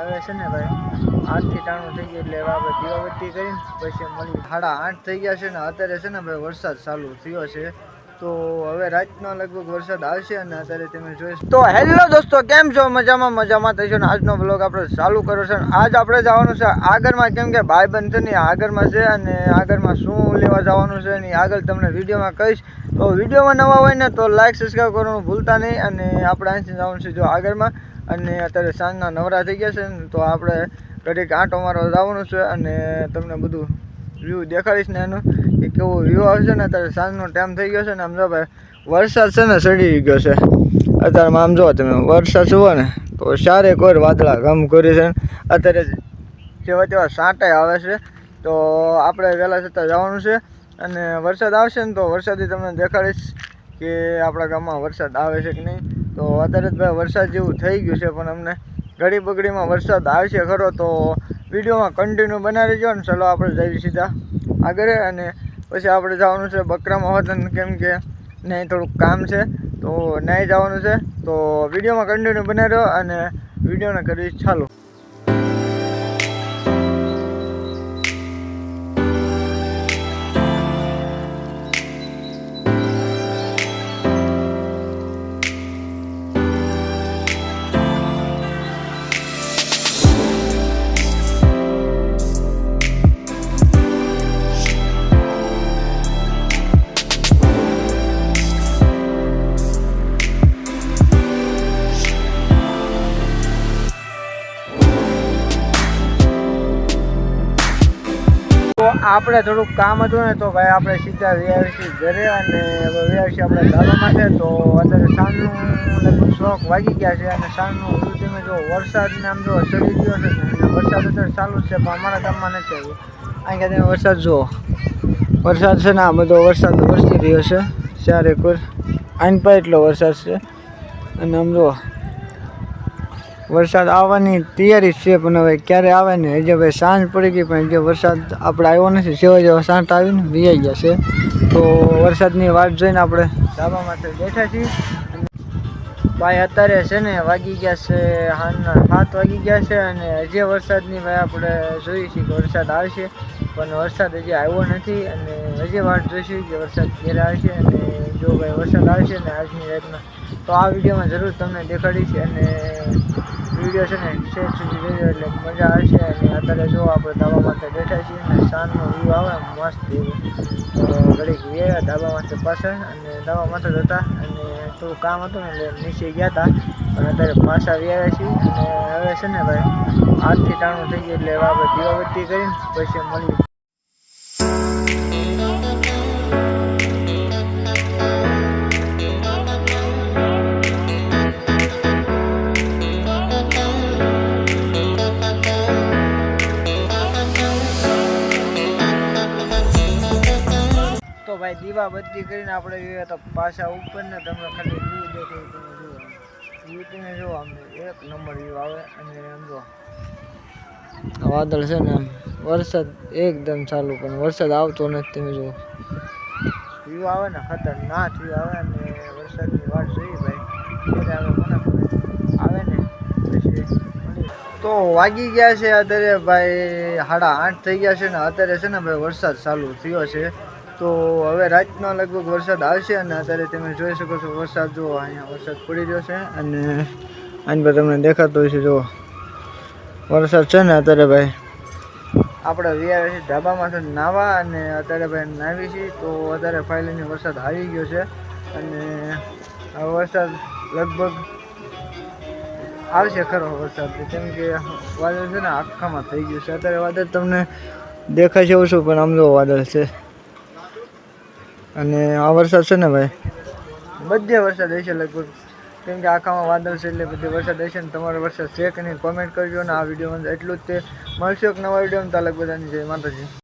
હવે છે ને ભાઈ 8 થી 9 થઈ ગયું એટલે હવે આપણે દીવાબત્તી કરીને પછી મળી 8:30 થઈ ગયા છે ને અત્યારે છે ને ભાઈ વરસાદ ચાલુ થયો છે તો હવે રાતનો લગભગ વરસાદ આવશે અને અત્યારે તમે જોઈ તો હેલો દોસ્તો કેમ છો મજામાં થઈશો ને આજનો બ્લોગ આપણે ચાલુ કર્યો છે આજ આપણે જવાનું છે આગળમાં કેમ કે ભાઈબંધ છે ને આગળમાં છે અને આગળમાં શું લેવા જવાનું છે ને આગળ તમને વિડીયોમાં કહીશ તો વિડીયોમાં નવા હોય ને તો લાઈક સબસ્ક્રાઈબ કરવાનું ભૂલતા નહીં અને આપણે અહીંથી જવાનું છે જો આગળમાં અને અત્યારે સાંજના નવરા થઈ ગયા છે ને તો આપણે ઘડીક આંટો મારવા જવાનું છે અને તમને બધું વ્યૂ દેખાડીશ ને એનું કે કેવો વ્યૂ આવશે ને અત્યારે સાંજનો ટાઈમ થઈ ગયો છે ને આમ જો ભાઈ વરસાદ છે ને ચડી ગયો છે અત્યારમાં આમ જો તમે વરસાદ જુઓ ને તો ચારે કોઈ વાદળા ગમ કરી છે અત્યારે જેવા તેવા સાંટાઈ આવે છે તો આપણે વહેલા છતાં જવાનું છે અને વરસાદ આવશે ને તો વરસાદથી તમને દેખાડીશ કે આપણા ગામમાં વરસાદ આવે છે કે નહીં તો અત્યારે જ ભાઈ વરસાદ જેવું થઈ ગયું છે પણ અમને ઘડી બગડીમાં વરસાદ આવશે ખરો તો વિડીયોમાં કન્ટિન્યુ બનાવી રહેજો ને ચલો આપણે જઈએ સીધા આગળ અને પછી આપણે જવાનું છે બકરામાં વતન કેમ કે નહીં થોડુંક કામ છે તો નહીં જવાનું છે તો વિડીયોમાં કન્ટિન્યુ બનાવી રહ્યો અને વિડીયોને કરીશ ચાલુ આપણે થોડુંક કામ હતું ને તો ભાઈ આપણે સીધા વ્યાવસી ઘરે અને વ્યાવસી આપણે ધાબા માટે તો અત્યારે સાંજનું લગભગ 6 વાગી ગયા છે અને સાંજનું તમે જો વરસાદને આમ જો ચડી ગયો છે ને વરસાદ અત્યારે ચાલુ જ છે પણ અમારા ગામમાં નથી આવ્યો અહીં તમે વરસાદ જુઓ વરસાદ છે ને આ બધો વરસાદ વરસી રહ્યો છે ચારે કોઈ આઈન પર એટલો વરસાદ છે અને આમ જુઓ વરસાદ આવવાની તૈયારી છે પણ હવે ક્યારે આવે ને હજી ભાઈ સાંજ પડી ગઈ પણ જે વરસાદ આપણે આવ્યો નથી સેવા જેવા સાંટ આવીને વિયાઈ ગયા છે તો વરસાદની વાટ જોઈને આપણે ધાબામાંથી બેઠા છીએ ભાઈ અત્યારે છે ને વાગી ગયા છે સાંજના 7 વાગી ગયા છે અને હજી વરસાદની ભાઈ આપણે જોઈએ છીએ કે વરસાદ આવશે પણ વરસાદ હજી આવ્યો નથી અને હજી વાટ જોઈશું કે વરસાદ ક્યારે આવશે અને જો ભાઈ વરસાદ આવશે ને આજની રાતના તો આ વિડીયોમાં જરૂર તમને દેખાડીશ અને વિડીયો છે ને શેર સુધી જોજો એટલે મજા આવશે અને અત્યારે જો આપણે ધાબા માટે બેઠા છીએ અને સાંજનો વ્યૂ આવે મસ્ત એવું ઘડીક ગયા ધાબા માટે પાછળ અને ધાબા માટે જતા અને થોડું કામ હતું ને એટલે નીચે ગયા હતા અને અત્યારે પાછા આવ્યા છીએ અને હવે છે ને ભાઈ 8 થી 9 થઈ ગયું એટલે આપણે દીવાબત્તી કરીને પછી મળીએ ભાઈ દીવાબત્તી કરીને આપણે ગયા તો પાછા ઉપર ને તમને ખાલી વ્યૂ દેખાય તમે જુઓ વ્યૂ તમે જુઓ અમને 1 નંબર વ્યૂ આવે અને એમ જો વાદળ છે ને વરસાદ એકદમ ચાલુ પણ વરસાદ આવતો નથી તમે જુઓ વ્યૂ આવે ને ખતરનાક વ્યૂ આવે અને વરસાદની વાટ જોઈએ ભાઈ આવે ને પછી તો વાગી ગયા છે અત્યારે ભાઈ 8:30 થઈ ગયા છે ને અત્યારે છે ને ભાઈ વરસાદ ચાલુ થયો છે તો હવે રાતનો લગભગ વરસાદ આવશે અને અત્યારે તમે જોઈ શકો છો વરસાદ જુઓ અહીંયા વરસાદ પડી રહ્યો છે અને આની પર તમને દેખાતો હોય છે જુઓ વરસાદ છે ને અત્યારે ભાઈ આપણે વ્યા છીએ ધાબામાંથી નાહવા અને અત્યારે ભાઈ નાહી છીએ તો અત્યારે ફાઇનલી વરસાદ આવી ગયો છે અને આ વરસાદ લગભગ આવશે ખરો વરસાદ કેમ કે વાદળ છે ને આખામાં થઈ ગયું છે અત્યારે વાદળ તમને દેખાય છે ઓછું પણ આમ જો વાદળ છે અને આ વરસાદ છે ને ભાઈ બધે વરસાદ હશે લગભગ કેમ કે આખામાં વાદળ છે એટલે બધે વરસાદ હશે ને તમારો વરસાદ છે કે નહીં કોમેન્ટ કરજો ને આ વિડીયોમાં એટલું જ તે મળશે એક નવા વિડીયોમાં તાલક બધાની જય માતાજી